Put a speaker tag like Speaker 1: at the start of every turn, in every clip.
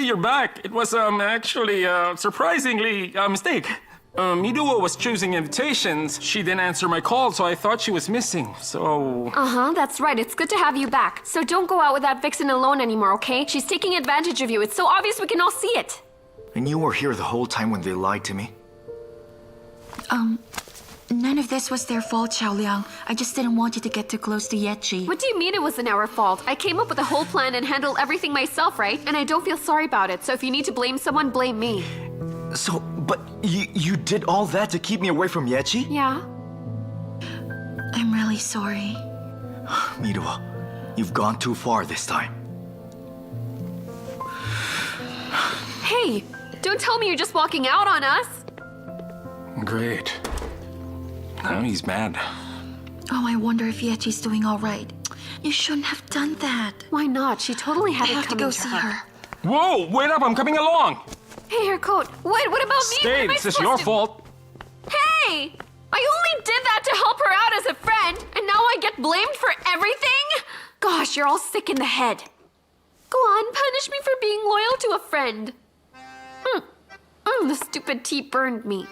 Speaker 1: you're back. It was, actually, surprisingly, a mistake. Miduo was choosing invitations. She didn't answer my call, so I thought she was missing, so...
Speaker 2: Uh-huh, that's right. It's good to have you back. So don't go out with that vixen alone anymore, okay? She's taking advantage of you. It's so obvious we can all see it.
Speaker 3: And you were here the whole time when they lied to me?
Speaker 4: None of this was their fault, Xiao Liang. I just didn't want you to get too close to Yechi.
Speaker 2: What do you mean it wasn't our fault? I came up with a whole plan and handled everything myself, right? And I don't feel sorry about it, so if you need to blame someone, blame me.
Speaker 3: So, but you did all that to keep me away from Yechi?
Speaker 2: Yeah?
Speaker 4: I'm really sorry.
Speaker 3: Miduo, you've gone too far this time.
Speaker 2: Hey, don't tell me you're just walking out on us.
Speaker 1: Great. Now he's mad.
Speaker 4: Oh, I wonder if Yechi's doing all right. You shouldn't have done that.
Speaker 2: Why not? She totally had
Speaker 4: I
Speaker 2: it
Speaker 4: have to
Speaker 2: coming
Speaker 4: go see her.
Speaker 1: Whoa, wait up, I'm coming along.
Speaker 2: Hey, her coat. What about me?
Speaker 1: Stay,
Speaker 2: What am I
Speaker 1: this is
Speaker 2: supposed
Speaker 1: your
Speaker 2: to-
Speaker 1: fault.
Speaker 2: Hey! I only did that to help her out as a friend, and now I get blamed for everything? Gosh, you're all sick in the head. Go on, punish me for being loyal to a friend. The stupid tea burned me.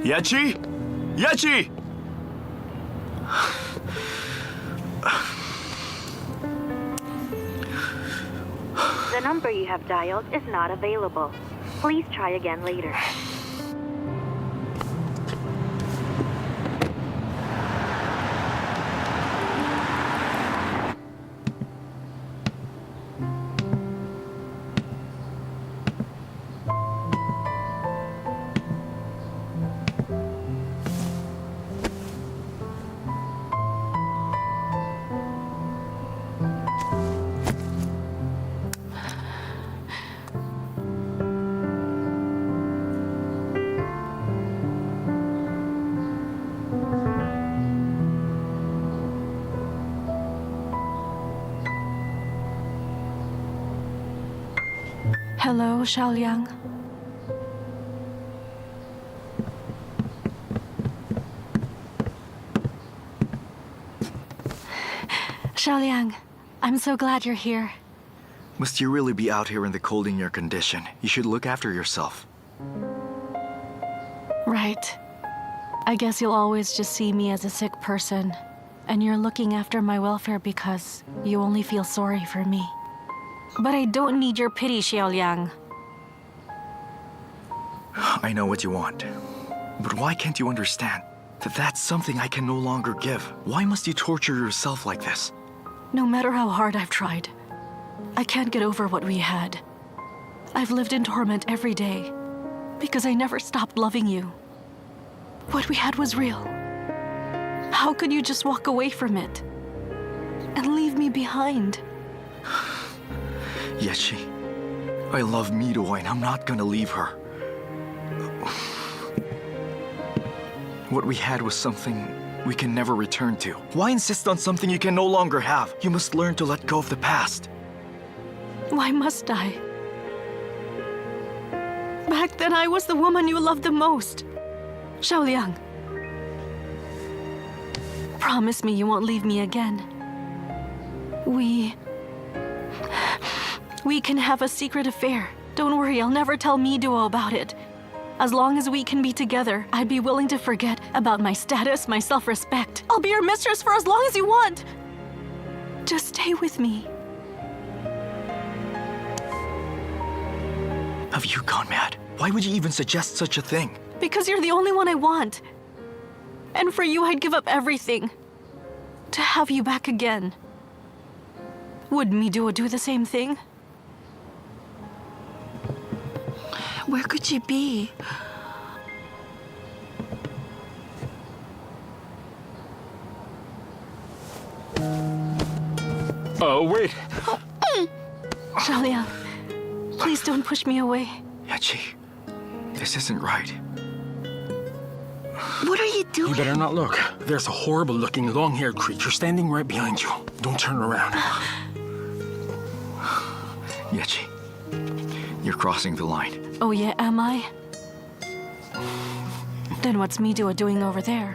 Speaker 3: Yechi? Yechi!
Speaker 5: The number you have dialed is not available. Please try again later.
Speaker 6: Hello, Xiao Liang. Xiao Liang, I'm so glad you're here.
Speaker 3: Must you really be out here in the cold in your condition? You should look after yourself.
Speaker 6: Right. I guess you'll always just see me as a sick person, and you're looking after my welfare because you only feel sorry for me. But I don't need your pity, Xiao Liang.
Speaker 3: I know what you want. But why can't you understand that that's something I can no longer give? Why must you torture yourself like this?
Speaker 6: No matter how hard I've tried, I can't get over what we had. I've lived in torment every day because I never stopped loving you. What we had was real. How could you just walk away from it and leave me behind?
Speaker 3: Yechi, I love Miduo and I'm not gonna leave her. What we had was something we can never return to. Why insist on something you can no longer have? You must learn to let go of the past.
Speaker 6: Why must I? Back then I was the woman you loved the most. Xiao Liang, promise me you won't leave me again. We can have a secret affair. Don't worry, I'll never tell Miduo about it. As long as we can be together, I'd be willing to forget about my status, my self-respect. I'll be your mistress for as long as you want. Just stay with me.
Speaker 3: Have you gone mad? Why would you even suggest such a thing?
Speaker 6: Because you're the only one I want. And for you, I'd give up everything. To have you back again. Would Miduo do the same thing?
Speaker 4: Where could she be?
Speaker 1: Oh, wait.
Speaker 6: Xiao Liang, please don't push me away.
Speaker 3: Yechi, this isn't right.
Speaker 4: What are you doing?
Speaker 1: You better not look. There's a horrible-looking, long-haired creature standing right behind you. Don't turn around.
Speaker 3: Yechi, You're crossing the line.
Speaker 6: Oh yeah, am I? Then what's Midua doing over there?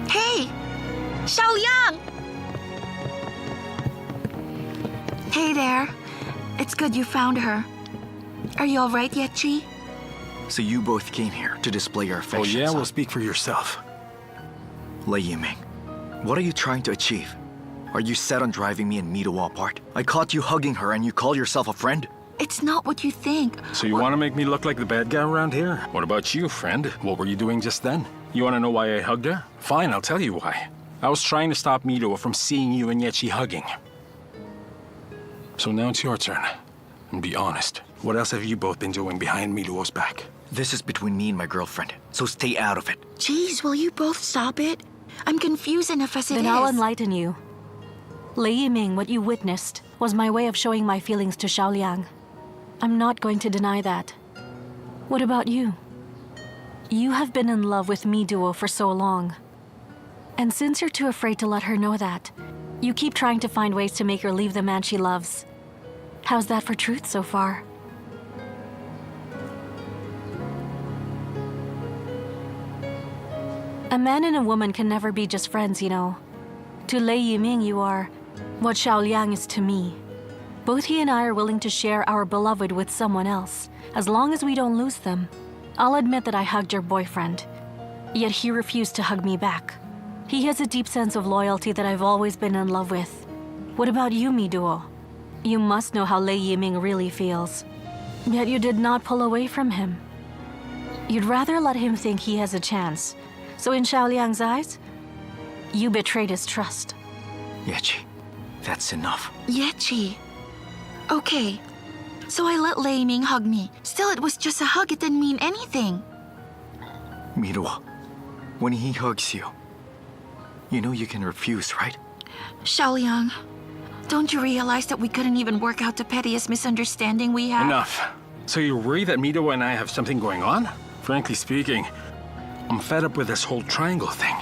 Speaker 4: Hey! Xiao Liang! Hey there. It's good you found her. Are you all right yet, Chi?
Speaker 3: So you both came here to display your
Speaker 1: Oh
Speaker 3: affection.
Speaker 1: yeah,
Speaker 3: huh?
Speaker 1: well, speak for yourself.
Speaker 3: Lei Yiming, what are you trying to achieve? Are you set on driving me and Midua apart? I caught you hugging her and you call yourself a friend?
Speaker 4: It's not what you think.
Speaker 1: So you want to make me look like the bad guy around here? What about you, friend? What were you doing just then? You want to know why I hugged her? Fine, I'll tell you why. I was trying to stop Midua from seeing you and Yechi hugging. So now it's your turn. And be honest, what else have you both been doing behind Miduo's back?
Speaker 3: This is between me and my girlfriend, so stay out of it.
Speaker 4: Jeez, will you both stop it? I'm confused enough as it is.
Speaker 6: Then I'll enlighten you. Lei Yiming, what you witnessed was my way of showing my feelings to Xiao Liang. I'm not going to deny that. What about you? You have been in love with Midua for so long. And since you're too afraid to let her know that, you keep trying to find ways to make her leave the man she loves. How's that for truth so far? A man and a woman can never be just friends, you know. To Lei Yiming, you are what Xiao Liang is to me. Both he and I are willing to share our beloved with someone else, as long as we don't lose them. I'll admit that I hugged your boyfriend, yet he refused to hug me back. He has a deep sense of loyalty that I've always been in love with. What about you, Miduo? You must know how Lei Yiming really feels. Yet you did not pull away from him. You'd rather let him think he has a chance. So in Xiao Liang's eyes, you betrayed his trust.
Speaker 3: Yechi, that's enough.
Speaker 4: Yechi. Okay. So I let Lei Ming hug me. Still, it was just a hug. It didn't mean anything.
Speaker 3: Midua, when he hugs you, you know you can refuse, right?
Speaker 4: Xiao Liang, don't you realize that we couldn't even work out the pettiest misunderstanding we had?
Speaker 1: Enough. So you're worried that Midua and I have something going on? Frankly speaking, I'm fed up with this whole triangle thing.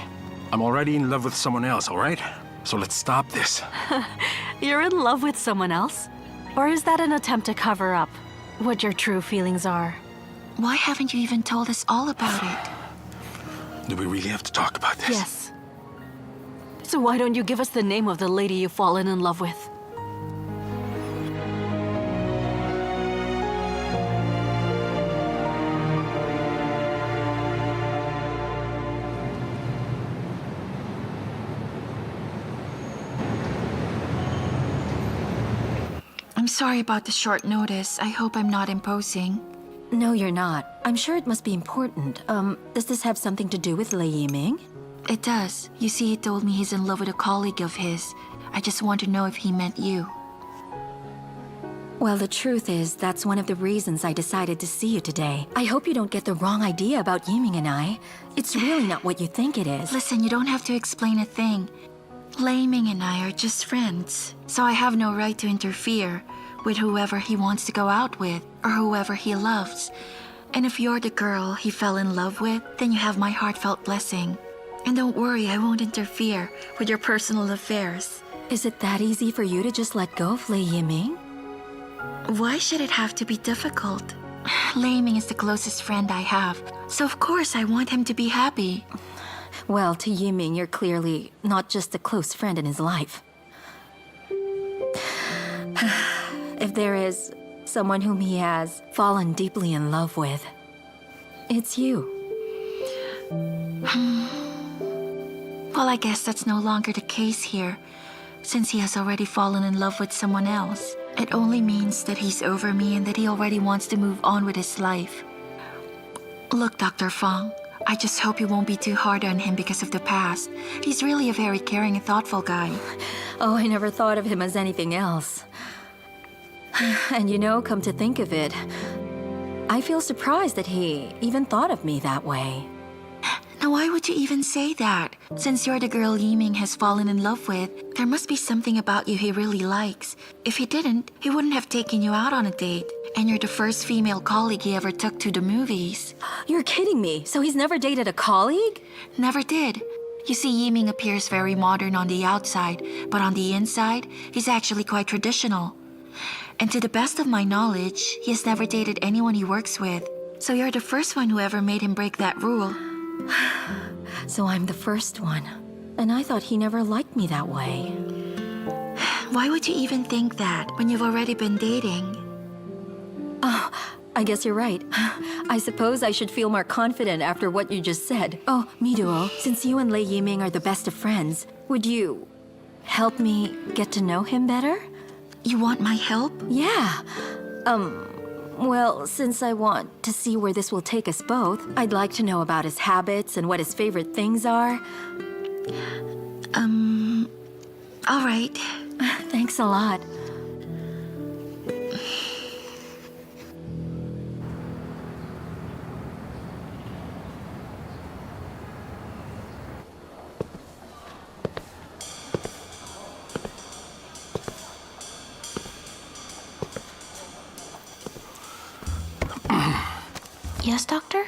Speaker 1: I'm already in love with someone else, all right? So let's stop this.
Speaker 6: You're in love with someone else? Or is that an attempt to cover up what your true feelings are?
Speaker 4: Why haven't you even told us all about it?
Speaker 1: Do we really have to talk about this?
Speaker 6: Yes. So why don't you give us the name of the lady you've fallen in love with?
Speaker 4: I'm sorry about the short notice. I hope I'm not imposing.
Speaker 7: No, you're not. I'm sure it must be important. Does this have something to do with Lei Yiming?
Speaker 4: It does. You see, he told me he's in love with a colleague of his. I just want to know if he meant you.
Speaker 7: Well, the truth is, that's one of the reasons I decided to see you today. I hope you don't get the wrong idea about Yiming and I. It's really not what you think it is.
Speaker 4: Listen, you don't have to explain a thing. Lei Ming and I are just friends, so I have no right to interfere with whoever he wants to go out with or whoever he loves. And if you're the girl he fell in love with, then you have my heartfelt blessing. And don't worry, I won't interfere with your personal affairs.
Speaker 7: Is it that easy for you to just let go of Lei Yiming?
Speaker 4: Why should it have to be difficult? Lei Ming is the closest friend I have, so of course I want him to be happy.
Speaker 7: Well, to Yiming, you're clearly not just a close friend in his life. If there is someone whom he has fallen deeply in love with, it's you.
Speaker 4: Well, I guess that's no longer the case here, since he has already fallen in love with someone else. It only means that he's over me and that he already wants to move on with his life. Look, Dr. Fong, I just hope you won't be too hard on him because of the past. He's really a very caring and thoughtful guy.
Speaker 7: Oh, I never thought of him as anything else. And you know, come to think of it, I feel surprised that he even thought of me that way.
Speaker 4: Now, why would you even say that? Since you're the girl Yiming has fallen in love with, there must be something about you he really likes. If he didn't, he wouldn't have taken you out on a date. And you're the first female colleague he ever took to the movies.
Speaker 7: You're kidding me. So he's never dated a colleague?
Speaker 4: Never did. You see, Yiming appears very modern on the outside, but on the inside, he's actually quite traditional. And to the best of my knowledge, he has never dated anyone he works with. So you're the first one who ever made him break that rule.
Speaker 7: So I'm the first one. And I thought he never liked me that way.
Speaker 4: Why would you even think that when you've already been dating?
Speaker 7: Oh, I guess you're right. I suppose I should feel more confident after what you just said. Oh, Miduo, since you and Lei Yiming are the best of friends, would you help me get to know him better?
Speaker 4: You want my help?
Speaker 7: Yeah. Well, since I want to see where this will take us both, I'd like to know about his habits and what his favorite things are.
Speaker 4: All right.
Speaker 7: Thanks a lot.
Speaker 4: Yes, doctor?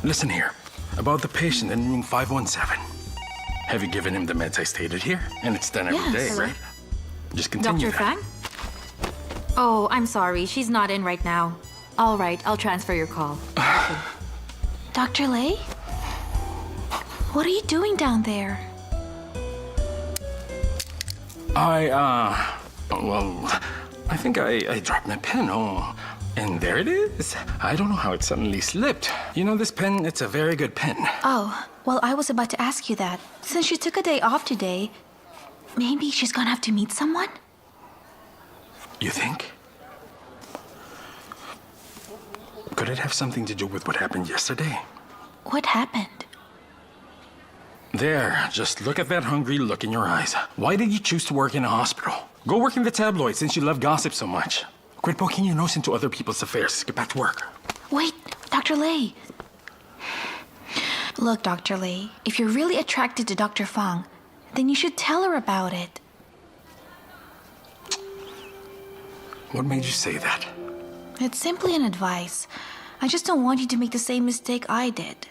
Speaker 1: Listen here. About the patient in room 517. Have you given him the meds I stated here? And it's done every day,
Speaker 4: Yes.
Speaker 1: right? Just continue
Speaker 8: Dr.
Speaker 1: that.
Speaker 8: Fang? Oh, I'm sorry. She's not in right now. All right, I'll transfer your call.
Speaker 4: Dr. Lei? What are you doing down there?
Speaker 1: Well, I think I dropped my pen. Oh, and there it is. I don't know how it suddenly slipped. You know, this pen, it's a very good pen.
Speaker 4: Oh, well, I was about to ask you that. Since she took a day off today, maybe she's gonna have to meet someone?
Speaker 1: You think? Could it have something to do with what happened yesterday?
Speaker 4: What happened?
Speaker 1: There, just look at that hungry look in your eyes. Why did you choose to work in a hospital? Go work in the tabloids since you love gossip so much. Quit poking your nose into other people's affairs. Get back to work.
Speaker 4: Wait, Dr. Lei. Look, Dr. Lei, if you're really attracted to Dr. Fang, then you should tell her about it.
Speaker 1: What made you say that?
Speaker 4: It's simply an advice. I just don't want you to make the same mistake I did.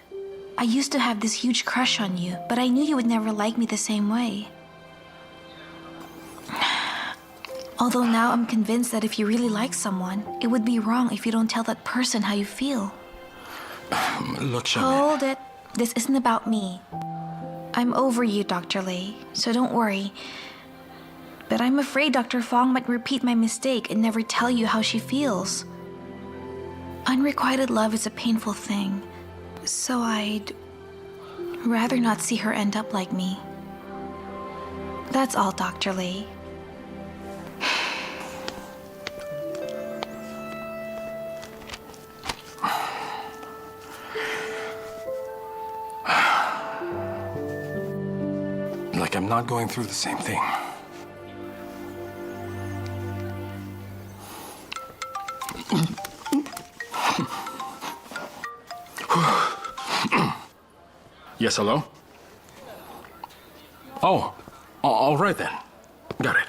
Speaker 4: I used to have this huge crush on you, but I knew you would never like me the same way. Although now I'm convinced that if you really like someone, it would be wrong if you don't tell that person how you feel.
Speaker 1: Look, Xiao.
Speaker 4: Hold it. This isn't about me. I'm over you, Dr. Lei, so don't worry. But I'm afraid Dr. Fang might repeat my mistake and never tell you how she feels. Unrequited love is a painful thing, so I'd rather not see her end up like me. That's all, Dr. Lei.
Speaker 1: Like I'm not going through the same thing. Yes, hello? Oh, all right then. Got it.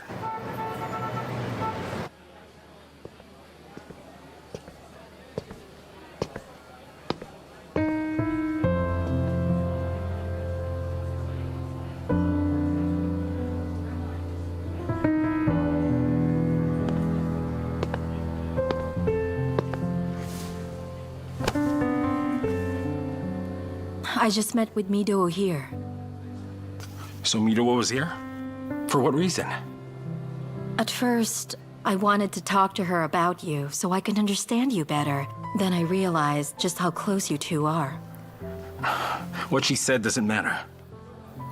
Speaker 7: I just met with Miduo here.
Speaker 1: So Miduo was here? For what reason?
Speaker 7: At first, I wanted to talk to her about you so I can understand you better. Then I realized just how close you two are.
Speaker 1: What she said doesn't matter.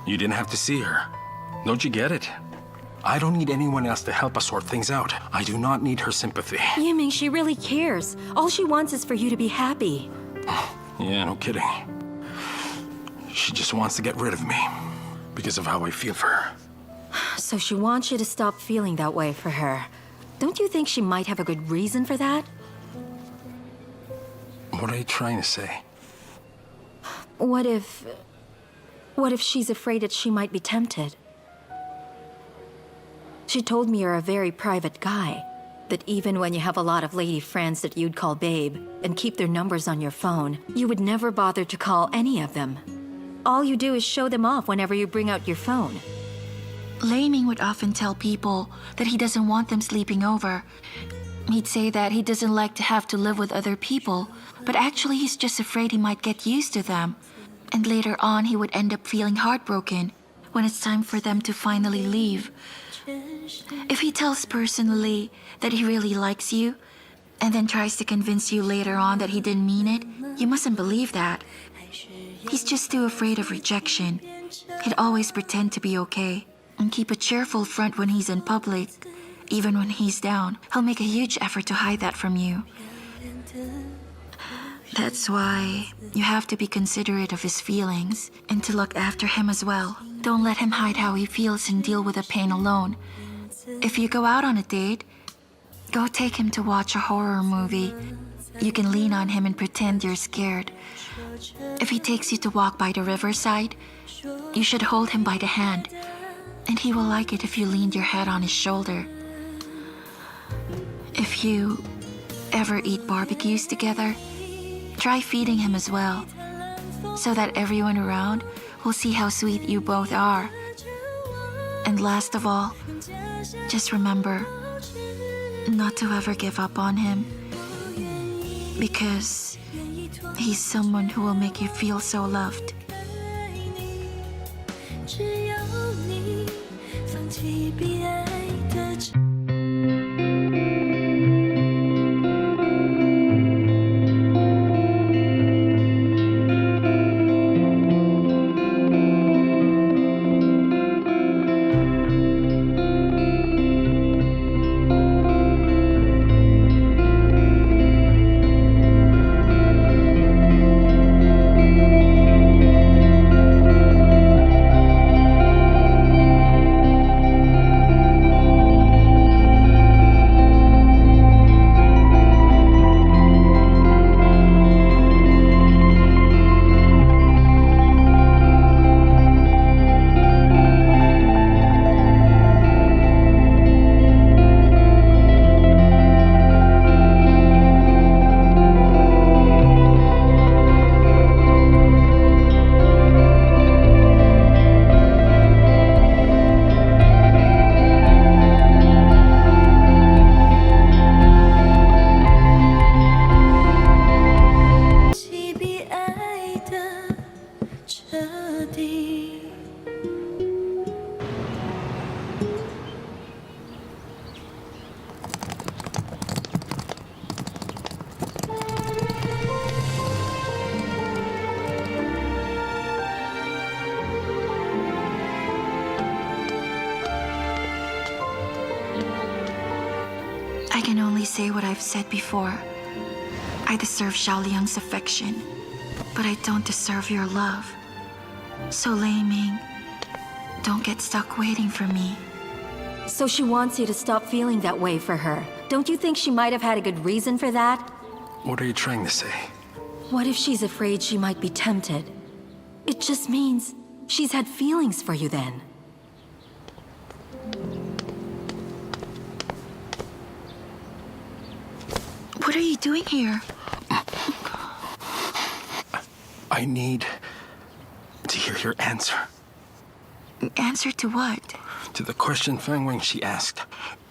Speaker 1: You didn't have to see her. Don't you get it? I don't need anyone else to help us sort things out. I do not need her sympathy.
Speaker 7: Yiming, she really cares. All she wants is for you to be happy.
Speaker 1: Yeah, no kidding. She just wants to get rid of me because of how I feel for her.
Speaker 7: So she wants you to stop feeling that way for her. Don't you think she might have a good reason for that?
Speaker 1: What are you trying to say?
Speaker 7: What if she's afraid that she might be tempted? She told me you're a very private guy, that even when you have a lot of lady friends that you'd call babe and keep their numbers on your phone, you would never bother to call any of them. All you do is show them off whenever you bring out your phone.
Speaker 4: Laming would often tell people that he doesn't want them sleeping over. He'd say that he doesn't like to have to live with other people, but actually he's just afraid he might get used to them. And later on, he would end up feeling heartbroken when it's time for them to finally leave. If he tells personally that he really likes you, and then tries to convince you later on that he didn't mean it, you mustn't believe that. He's just too afraid of rejection. He'd always pretend to be okay and keep a cheerful front when he's in public. Even when he's down, he'll make a huge effort to hide that from you. That's why you have to be considerate of his feelings and to look after him as well. Don't let him hide how he feels and deal with the pain alone. If you go out on a date, go take him to watch a horror movie. You can lean on him and pretend you're scared. If he takes you to walk by the riverside, you should hold him by the hand, and he will like it if you leaned your head on his shoulder. If you ever eat barbecues together, try feeding him as well, so that everyone around will see how sweet you both are. And last of all, just remember not to ever give up on him, because he's someone who will make you feel so loved. I can only say what I've said before. I deserve Xiao Liang's affection, but I don't deserve your love. So Lei Ming, don't get stuck waiting for me.
Speaker 7: So she wants you to stop feeling that way for her. Don't you think she might have had a good reason for that?
Speaker 1: What are you trying to say?
Speaker 7: What if she's afraid she might be tempted? It just means she's had feelings for you then.
Speaker 4: What are you doing here?
Speaker 1: I need to hear your answer.
Speaker 4: Answer to what?
Speaker 1: To the question Fang Wang she asked.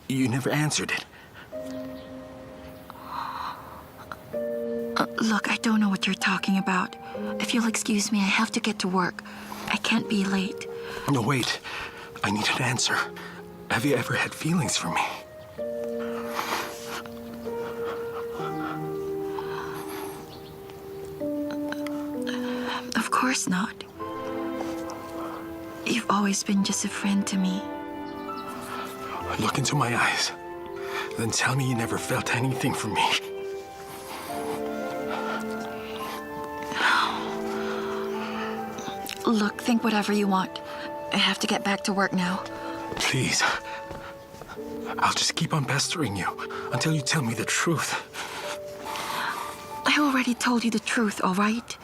Speaker 1: You never answered it.
Speaker 4: Look, I don't know what you're talking about. If you'll excuse me, I have to get to work. I can't be late.
Speaker 1: No, wait. I need an answer. Have you ever had feelings for me?
Speaker 4: Of course not. You've always been just a friend to me.
Speaker 1: Look into my eyes. Then tell me you never felt anything for me.
Speaker 4: Look, think whatever you want. I have to get back to work now.
Speaker 1: Please. I'll just keep on pestering you until you tell me the truth.
Speaker 4: I already told you the truth, all right?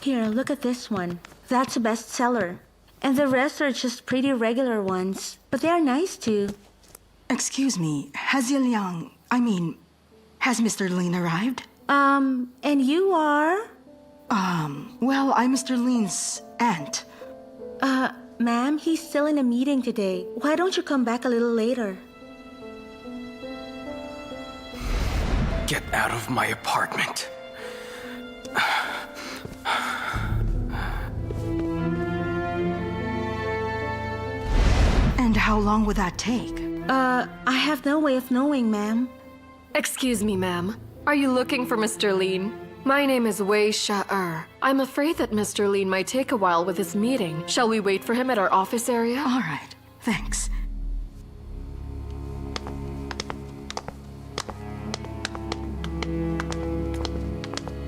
Speaker 9: Here, look at this one. That's a bestseller. And the rest are just pretty regular ones. But they are nice too.
Speaker 10: Excuse me, has Liang, has Mr. Lin arrived?
Speaker 9: And you are?
Speaker 10: Well, I'm Mr. Lin's aunt.
Speaker 9: Ma'am, he's still in a meeting today. Why don't you come back a little later?
Speaker 3: Get out of my apartment.
Speaker 10: And how long would that take?
Speaker 9: I have no way of knowing, ma'am.
Speaker 2: Excuse me, ma'am. Are you looking for Mr. Lin? My name is Wei Xiao. I'm afraid that Mr. Lin might take a while with his meeting. Shall we wait for him at our office area?
Speaker 10: All right, thanks.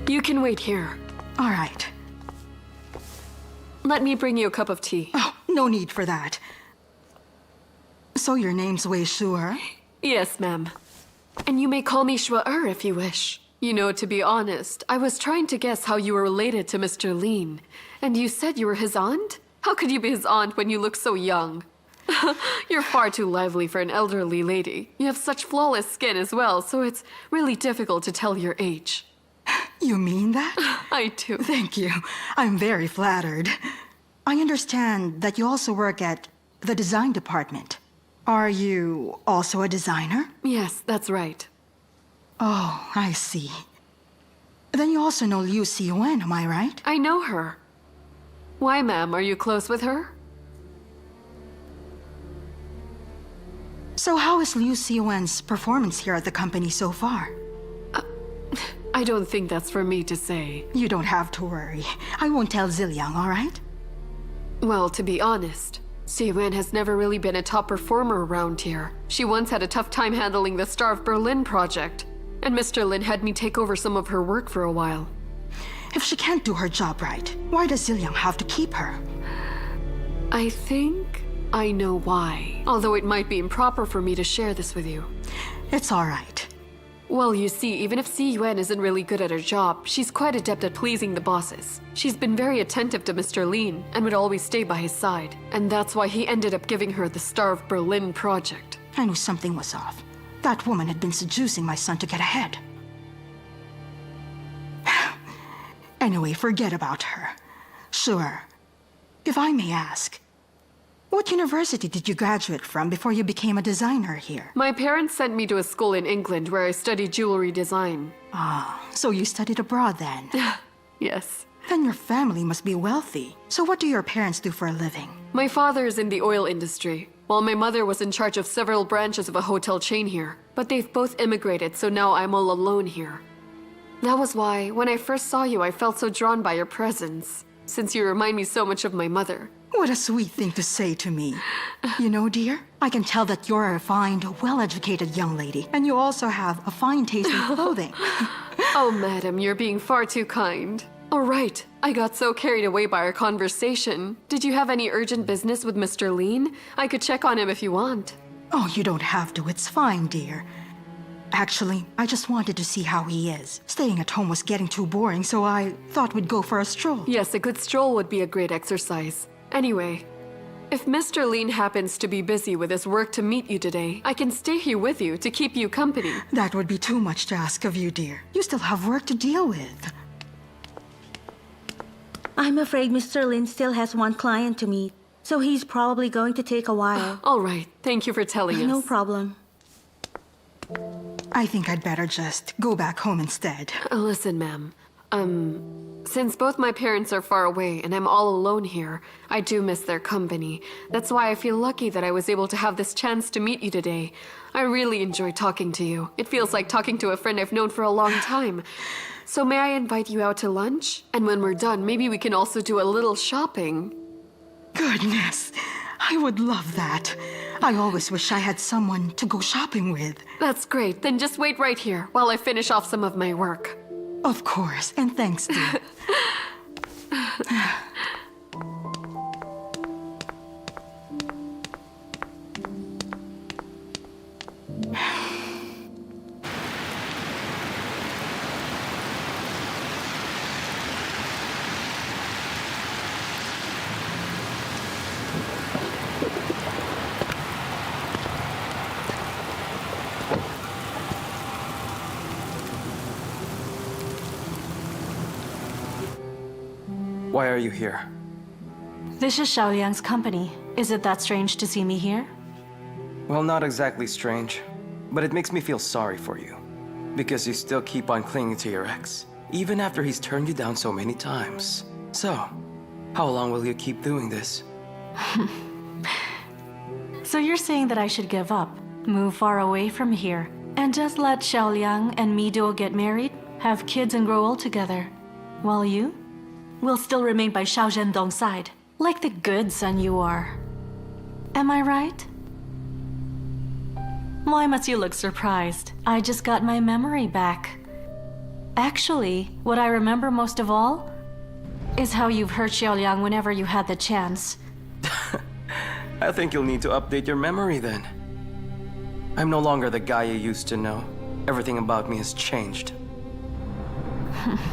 Speaker 2: You can wait here.
Speaker 10: All right.
Speaker 2: Let me bring you a cup of tea.
Speaker 10: Oh, no need for that. So your name's Wei Shu'er?
Speaker 2: Yes, ma'am. And you may call me Shu'er if you wish. You know, to be honest, I was trying to guess how you were related to Mr. Lin. And you said you were his aunt? How could you be his aunt when you look so young? You're far too lively for an elderly lady. You have such flawless skin as well, so it's really difficult to tell your age.
Speaker 10: You mean that?
Speaker 2: I do.
Speaker 10: Thank you. I'm very flattered. I understand that you also work at the design department. Are you also a designer?
Speaker 2: Yes, that's right.
Speaker 10: Oh, I see. Then you also know Liu Xiyuan, am I right?
Speaker 2: I know her. Why, ma'am, are you close with her?
Speaker 10: So how is Liu Xiyuan's performance here at the company so far?
Speaker 2: I don't think that's for me to say.
Speaker 10: You don't have to worry. I won't tell Ziliang, all right?
Speaker 2: Well, to be honest, Xiyuan has never really been a top performer around here. She once had a tough time handling the Star of Berlin project, and Mr. Lin had me take over some of her work for a while.
Speaker 10: If she can't do her job right, why does Ziliang have to keep her?
Speaker 2: I think I know why, although it might be improper for me to share this with you.
Speaker 10: It's all right.
Speaker 2: Well, you see, even if Xiyuan isn't really good at her job, she's quite adept at pleasing the bosses. She's been very attentive to Mr. Lin and would always stay by his side. And that's why he ended up giving her the Star of Berlin project.
Speaker 10: I knew something was off. That woman had been seducing my son to get ahead. Anyway, forget about her. Sure. If I may ask, what university did you graduate from before you became a designer here?
Speaker 2: My parents sent me to a school in England where I studied jewelry design.
Speaker 10: Ah, so you studied abroad then?
Speaker 2: Yes.
Speaker 10: Then your family must be wealthy. So what do your parents do for a living?
Speaker 2: My father is in the oil industry, while my mother was in charge of several branches of a hotel chain here. But they've both immigrated, so now I'm all alone here. That was why, when I first saw you, I felt so drawn by your presence, since you remind me so much of my mother.
Speaker 10: What a sweet thing to say to me. You know, dear, I can tell that you're a fine, well-educated young lady, and you also have a fine taste in clothing.
Speaker 2: Oh, madam, you're being far too kind. All right, I got so carried away by our conversation. Did you have any urgent business with Mr. Lin? I could check on him if you want.
Speaker 10: Oh, you don't have to. It's fine, dear. Actually, I just wanted to see how he is. Staying at home was getting too boring, so I thought we'd go for a stroll.
Speaker 2: Yes, a good stroll would be a great exercise. Anyway, if Mr. Lin happens to be busy with his work to meet you today, I can stay here with you to keep you company.
Speaker 10: That would be too much to ask of you, dear. You still have work to deal with.
Speaker 9: I'm afraid Mr. Lin still has one client to meet, so he's probably going to take a while.
Speaker 2: All right, thank you for telling us.
Speaker 9: No problem.
Speaker 10: I think I'd better just go back home instead.
Speaker 2: Listen, ma'am. Since both my parents are far away and I'm all alone here, I do miss their company. That's why I feel lucky that I was able to have this chance to meet you today. I really enjoy talking to you. It feels like talking to a friend I've known for a long time. So may I invite you out to lunch? And when we're done, maybe we can also do a little shopping.
Speaker 10: Goodness, I would love that. I always wish I had someone to go shopping with.
Speaker 2: That's great. Then just wait right here while I finish off some of my work.
Speaker 10: Of course, and thanks, dear.
Speaker 11: Why are you here?
Speaker 6: This is Xiao Liang's company. Is it that strange to see me here?
Speaker 11: Well, not exactly strange, but it makes me feel sorry for you. Because you still keep on clinging to your ex, even after he's turned you down so many times. So, how long will you keep doing this?
Speaker 6: So you're saying that I should give up, move far away from here, and just let Xiao Liang and Mido get married, have kids and grow old together, while you will still remain by Xiao Zhendong's side, like the good son you are. Am I right? Why must you look surprised? I just got my memory back. Actually, what I remember most of all is how you've hurt Xiao Liang whenever you had the chance.
Speaker 11: I think you'll need to update your memory then. I'm no longer the guy you used to know. Everything about me has changed.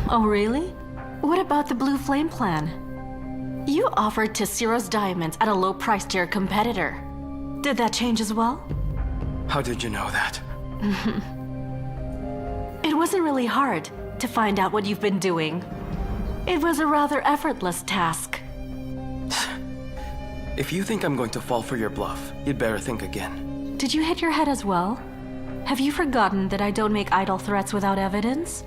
Speaker 6: Oh, really? What about the Blue Flame plan? You offered to Ciro's diamonds at a low price to your competitor. Did that change as well?
Speaker 11: How did you know that?
Speaker 6: It wasn't really hard to find out what you've been doing. It was a rather effortless task.
Speaker 11: If you think I'm going to fall for your bluff, you'd better think again.
Speaker 6: Did you hit your head as well? Have you forgotten that I don't make idle threats without evidence?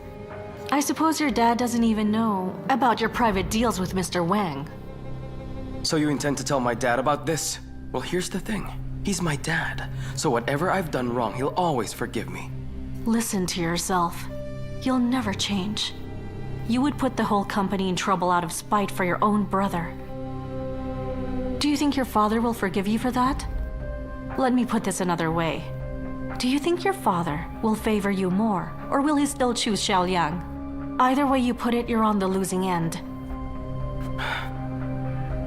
Speaker 6: I suppose your dad doesn't even know about your private deals with Mr. Wang.
Speaker 11: So you intend to tell my dad about this? Well, here's the thing. He's my dad, so whatever I've done wrong, he'll always forgive me.
Speaker 6: Listen to yourself. You'll never change. You would put the whole company in trouble out of spite for your own brother. Do you think your father will forgive you for that? Let me put this another way. Do you think your father will favor you more, or will he still choose Xiao Liang? Either way you put it, you're on the losing end.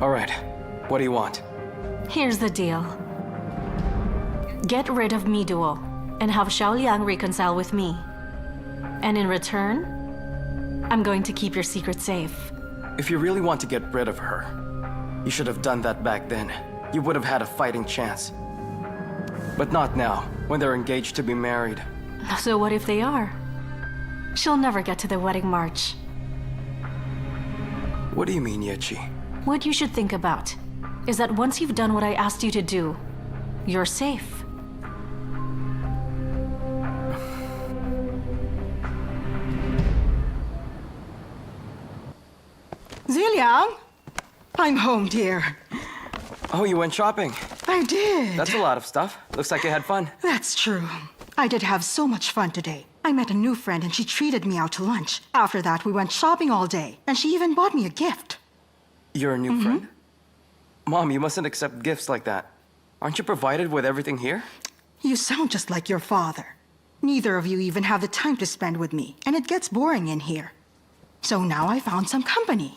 Speaker 11: All right, what do you want?
Speaker 6: Here's the deal. Get rid of Miduo and have Xiao Liang reconcile with me. And in return, I'm going to keep your secret safe.
Speaker 11: If you really want to get rid of her, you should have done that back then. You would have had a fighting chance. But not now, when they're engaged to be married.
Speaker 6: So what if they are? She'll never get to the wedding march.
Speaker 11: What do you mean, Yechi?
Speaker 6: What you should think about is that once you've done what I asked you to do, you're safe.
Speaker 10: Ziliang? I'm home, dear.
Speaker 11: Oh, you went shopping.
Speaker 10: I did.
Speaker 11: That's a lot of stuff. Looks like you had fun.
Speaker 10: That's true. I did have so much fun today. I met a new friend and she treated me out to lunch. After that, we went shopping all day, and she even bought me a gift.
Speaker 11: You're a new friend? Mom, you mustn't accept gifts like that. Aren't you provided with everything here?
Speaker 10: You sound just like your father. Neither of you even have the time to spend with me, and it gets boring in here. So now I found some company.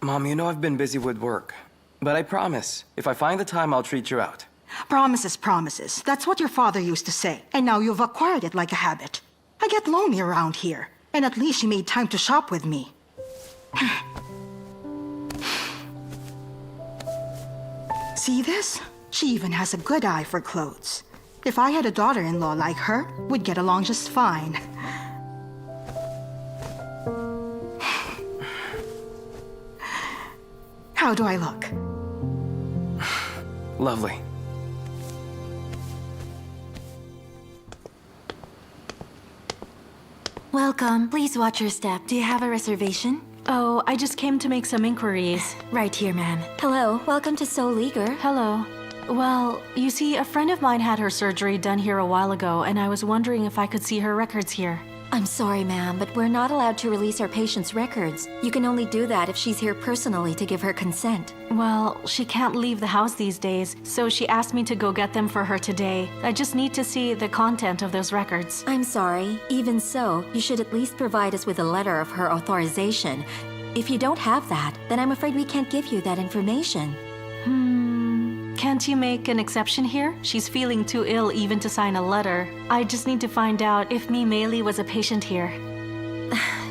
Speaker 11: Mom, you know I've been busy with work. But I promise, if I find the time, I'll treat you out.
Speaker 10: Promises, promises. That's what your father used to say, and now you've acquired it like a habit. I get lonely around here, and at least you made time to shop with me. See this? She even has a good eye for clothes. If I had a daughter-in-law like her, we'd get along just fine. How do I look?
Speaker 11: Lovely.
Speaker 8: Welcome. Please watch your step. Do you have a reservation?
Speaker 6: Oh, I just came to make some inquiries.
Speaker 8: Right here, ma'am.
Speaker 7: Hello, welcome to Seoul Leaguer.
Speaker 6: Hello. Well, you see, a friend of mine had her surgery done here a while ago, and I was wondering if I could see her records here.
Speaker 7: I'm sorry, ma'am, but we're not allowed to release our patient's records. You can only do that if she's here personally to give her consent.
Speaker 6: Well, she can't leave the house these days, so she asked me to go get them for her today. I just need to see the content of those records.
Speaker 7: I'm sorry. Even so, you should at least provide us with a letter of her authorization. If you don't have that, then I'm afraid we can't give you that information.
Speaker 6: Can't you make an exception here? She's feeling too ill even to sign a letter. I just need to find out if Mi Meili was a patient here.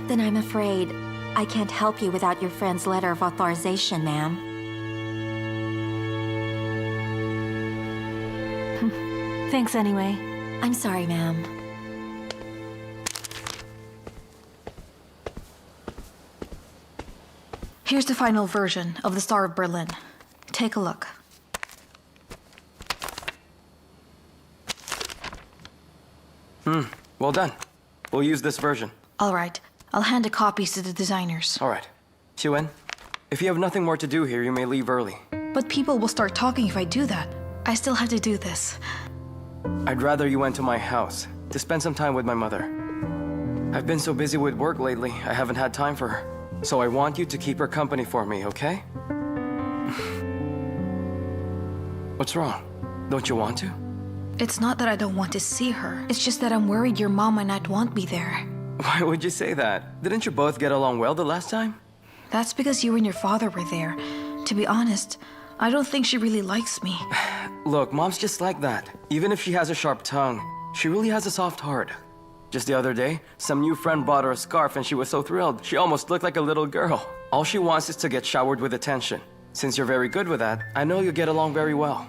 Speaker 7: Then I'm afraid I can't help you without your friend's letter of authorization, ma'am.
Speaker 6: Thanks anyway.
Speaker 7: I'm sorry, ma'am.
Speaker 8: Here's the final version of the Star of Berlin. Take a look.
Speaker 11: Well done. We'll use this version.
Speaker 8: All right. I'll hand the copies to the designers.
Speaker 11: All right. Xiao, if you have nothing more to do here, you may leave early.
Speaker 8: But people will start talking if I do that. I still have to do this.
Speaker 11: I'd rather you went to my house to spend some time with my mother. I've been so busy with work lately, I haven't had time for her. So I want you to keep her company for me, okay? What's wrong? Don't you want to?
Speaker 8: It's not that I don't want to see her. It's just that I'm worried your mom might not want me there.
Speaker 11: Why would you say that? Didn't you both get along well the last time?
Speaker 8: That's because you and your father were there. To be honest, I don't think she really likes me.
Speaker 11: Look, Mom's just like that. Even if she has a sharp tongue, she really has a soft heart. Just the other day, some new friend bought her a scarf and she was so thrilled. She almost looked like a little girl. All she wants is to get showered with attention. Since you're very good with that, I know you'll get along very well.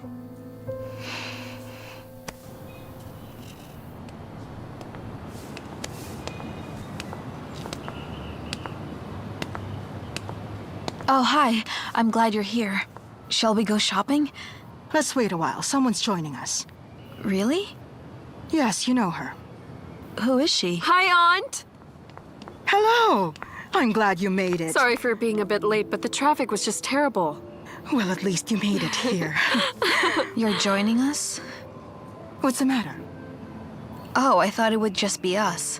Speaker 8: Oh, hi. I'm glad you're here. Shall we go shopping?
Speaker 10: Let's wait a while. Someone's joining us.
Speaker 8: Really?
Speaker 10: Yes, you know her.
Speaker 8: Who is she?
Speaker 2: Hi, Aunt!
Speaker 10: Hello! I'm glad you made it.
Speaker 2: Sorry for being a bit late, but the traffic was just terrible.
Speaker 10: Well, at least you made it here.
Speaker 8: You're joining us?
Speaker 10: What's the matter?
Speaker 8: Oh, I thought it would just be us.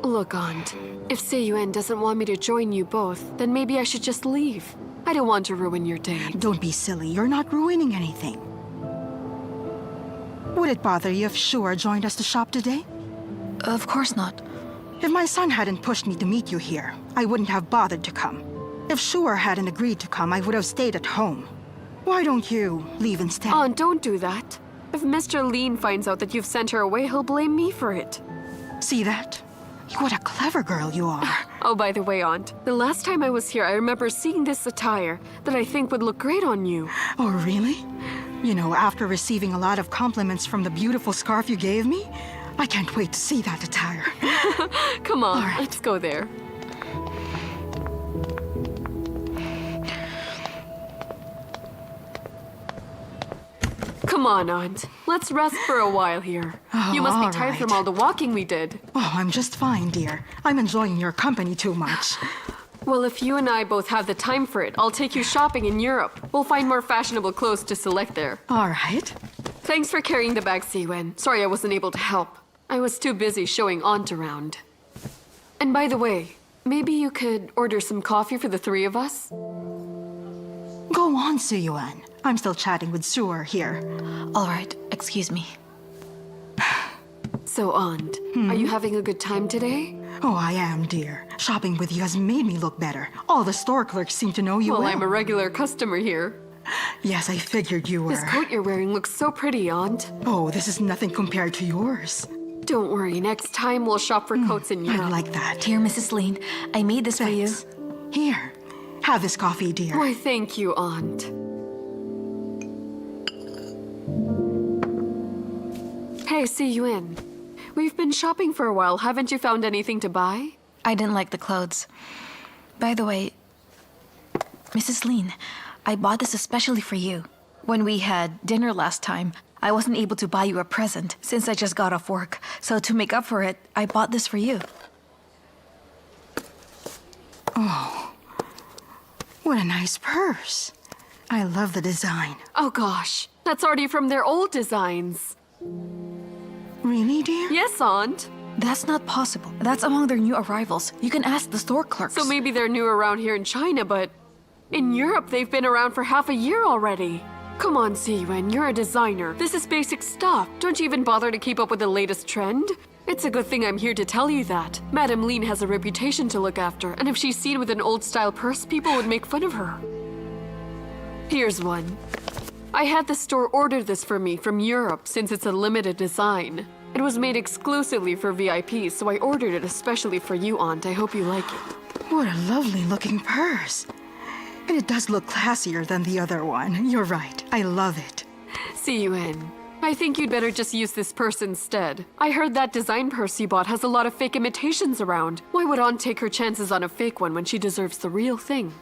Speaker 2: Look, Aunt, if Seiyuan doesn't want me to join you both, then maybe I should just leave. I don't want to ruin your day.
Speaker 10: Don't be silly. You're not ruining anything. Would it bother you if Shuer joined us to shop today?
Speaker 8: Of course not.
Speaker 10: If my son hadn't pushed me to meet you here, I wouldn't have bothered to come. If Shuer hadn't agreed to come, I would have stayed at home. Why don't you leave instead?
Speaker 2: Aunt, don't do that. If Mr. Lean finds out that you've sent her away, he'll blame me for it.
Speaker 10: See that? What a clever girl you are.
Speaker 2: Oh, by the way, Aunt, the last time I was here, I remember seeing this attire that I think would look great on you.
Speaker 10: Oh, really? You know, after receiving a lot of compliments from the beautiful scarf you gave me, I can't wait to see that attire.
Speaker 2: Come on,
Speaker 10: right.
Speaker 2: Let's go there. Come on, Aunt. Let's rest for a while here.
Speaker 10: Oh,
Speaker 2: You must be
Speaker 10: all
Speaker 2: tired from
Speaker 10: right.
Speaker 2: all the walking we did.
Speaker 10: Oh, I'm just fine, dear. I'm enjoying your company too much.
Speaker 2: Well, if you and I both have the time for it, I'll take you shopping in Europe. We'll find more fashionable clothes to select there.
Speaker 10: All right.
Speaker 2: Thanks for carrying the bag, Siwen. Sorry I wasn't able to help. I was too busy showing Aunt around. And by the way, maybe you could order some coffee for the three of us?
Speaker 10: Go on, Suyuan. I'm still chatting with Shuer here.
Speaker 8: All right, excuse me.
Speaker 2: So, Aunt, are you having a good time today?
Speaker 10: Oh, I am, dear. Shopping with you has made me look better. All the store clerks seem to know you well.
Speaker 2: Well, I'm a regular customer here.
Speaker 10: Yes, I figured you were.
Speaker 2: This coat you're wearing looks so pretty, Aunt.
Speaker 10: Oh, this is nothing compared to yours.
Speaker 2: Don't worry, next time we'll shop for coats in Europe.
Speaker 10: I like that.
Speaker 8: Here, Mrs. Lean, I made this
Speaker 10: Thanks.
Speaker 8: for you.
Speaker 10: Here, have this coffee, dear.
Speaker 2: Why, thank you, Aunt. Hey, Siyuan. We've been shopping for a while. Haven't you found anything to buy?
Speaker 8: I didn't like the clothes. By the way, Mrs. Lean, I bought this especially for you. When we had dinner last time, I wasn't able to buy you a present since I just got off work. So to make up for it, I bought this for you.
Speaker 10: Oh, what a nice purse. I love the design.
Speaker 2: Oh gosh, that's already from their old designs.
Speaker 10: Really, dear?
Speaker 2: Yes, Aunt.
Speaker 8: That's not possible. That's among their new arrivals. You can ask the store clerks.
Speaker 2: So maybe they're new around here in China, but in Europe they've been around for half a year already. Come on, Siyuan, you're a designer. This is basic stuff. Don't you even bother to keep up with the latest trend? It's a good thing I'm here to tell you that. Madame Lean has a reputation to look after, and if she's seen with an old-style purse, people would make fun of her. Here's one. I had the store order this for me from Europe since it's a limited design. It was made exclusively for VIPs, so I ordered it especially for you, Aunt. I hope you like it.
Speaker 10: What a lovely looking purse. And it does look classier than the other one. You're right. I love it.
Speaker 2: Siyuan, I think you'd better just use this purse instead. I heard that design purse you bought has a lot of fake imitations around. Why would Aunt take her chances on a fake one when she deserves the real thing?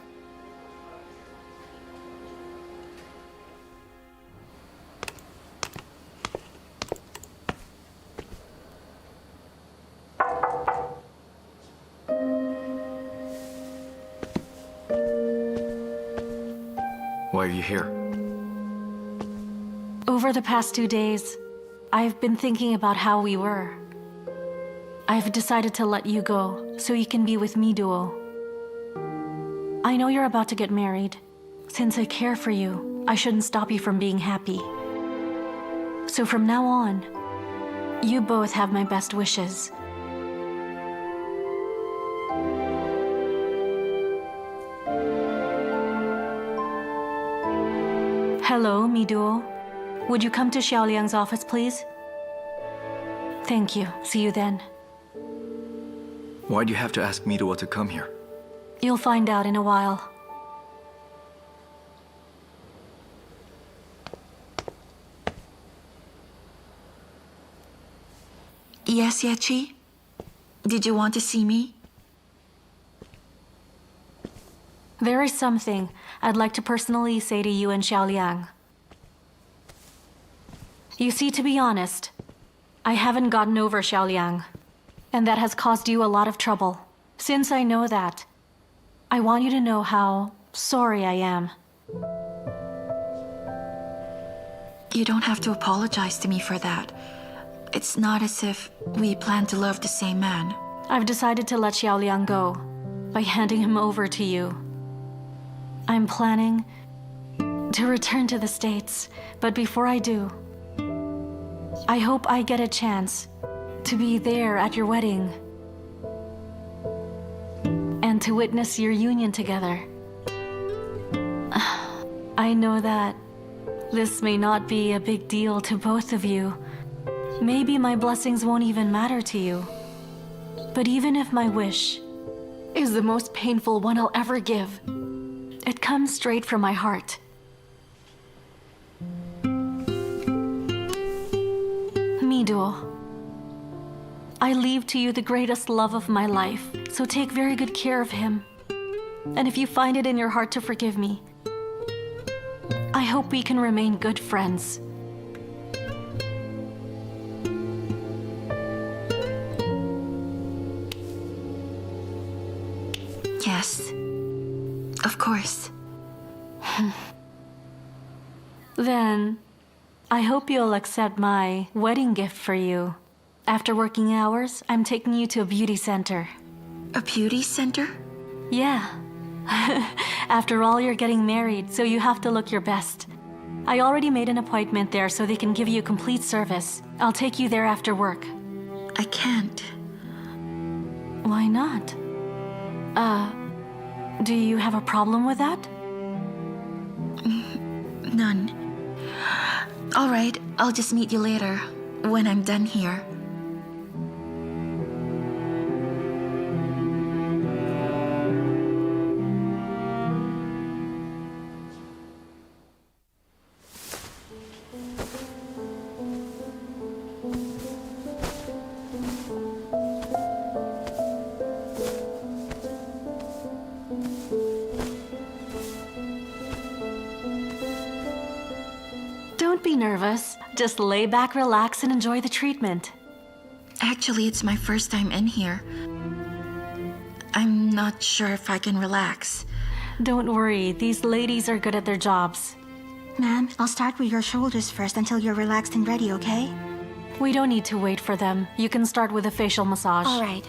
Speaker 3: Why are you here?
Speaker 6: Over the past 2 days, I've been thinking about how we were. I've decided to let you go so you can be with me, Duo. I know you're about to get married. Since I care for you, I shouldn't stop you from being happy. So from now on, you both have my best wishes. Hello, mi duo. Would you come to Xiao Liang's office, please? Thank you. See you then.
Speaker 3: Why do you have to ask Mido to come here?
Speaker 6: You'll find out in a while.
Speaker 4: Yes, Yechi? Did you want to see me?
Speaker 6: There is something I'd like to personally say to you and Xiao Liang. You see, to be honest, I haven't gotten over Xiao Liang, and that has caused you a lot of trouble. Since I know that, I want you to know how sorry I am.
Speaker 4: You don't have to apologize to me for that. It's not as if we plan to love the same man.
Speaker 6: I've decided to let Xiao Liang go by handing him over to you. I'm planning to return to the States, but before I do, I hope I get a chance to be there at your wedding and to witness your union together. I know that this may not be a big deal to both of you. Maybe my blessings won't even matter to you. But even if my wish is the most painful one I'll ever give, it comes straight from my heart. Mido, I leave to you the greatest love of my life, so take very good care of him. And if you find it in your heart to forgive me, I hope we can remain good friends.
Speaker 4: Yes, of course.
Speaker 6: Then, I hope you'll accept my wedding gift for you. After working hours, I'm taking you to a beauty center.
Speaker 4: A beauty center?
Speaker 6: Yeah. After all, you're getting married, so you have to look your best. I already made an appointment there so they can give you complete service. I'll take you there after work.
Speaker 4: I can't.
Speaker 6: Why not? Do you have a problem with that?
Speaker 4: None. All right, I'll just meet you later, when I'm done here.
Speaker 6: Don't be nervous. Just lay back, relax, and enjoy the treatment.
Speaker 4: Actually, it's my first time in here. I'm not sure if I can relax.
Speaker 6: Don't worry, these ladies are good at their jobs.
Speaker 10: Ma'am, I'll start with your shoulders first until you're relaxed and ready, okay?
Speaker 6: We don't need to wait for them. You can start with a facial massage.
Speaker 10: All right.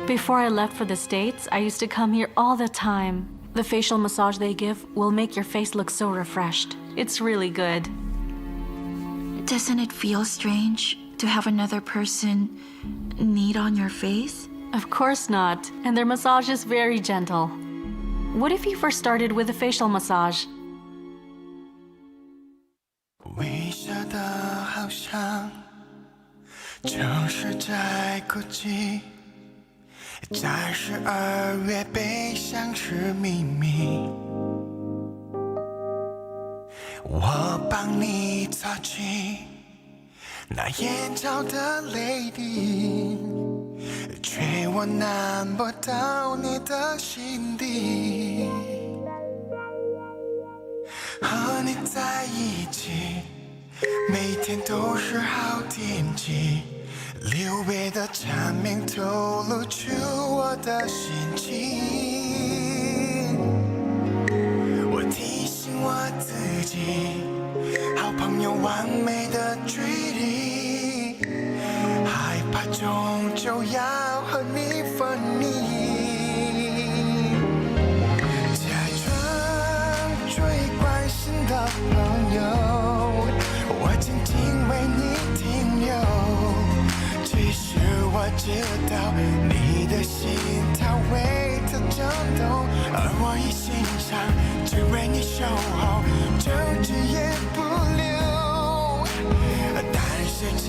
Speaker 6: Before I left for the States, I used to come here all the time. The facial massage they give will make your face look so refreshed. It's really good.
Speaker 4: Doesn't it feel strange to have another person knead on your face?
Speaker 6: Of course not. And their massage is very gentle. What if you first started with a facial massage?
Speaker 12: 微笑的好像城市在哭泣，在12月悲伤是秘密。我帮你擦去那眼角的泪滴，却我难不到你的心底。和你在一起，每天都是好天气。6月的蝉鸣透露出我的心情。我提醒我我自己，好朋友完美的距离，害怕终究要和你分离。假装最关心的朋友，我静静为你停留。其实我知道你的心它为它颤抖，而我一心肠只为你守候，就只言不留。但时间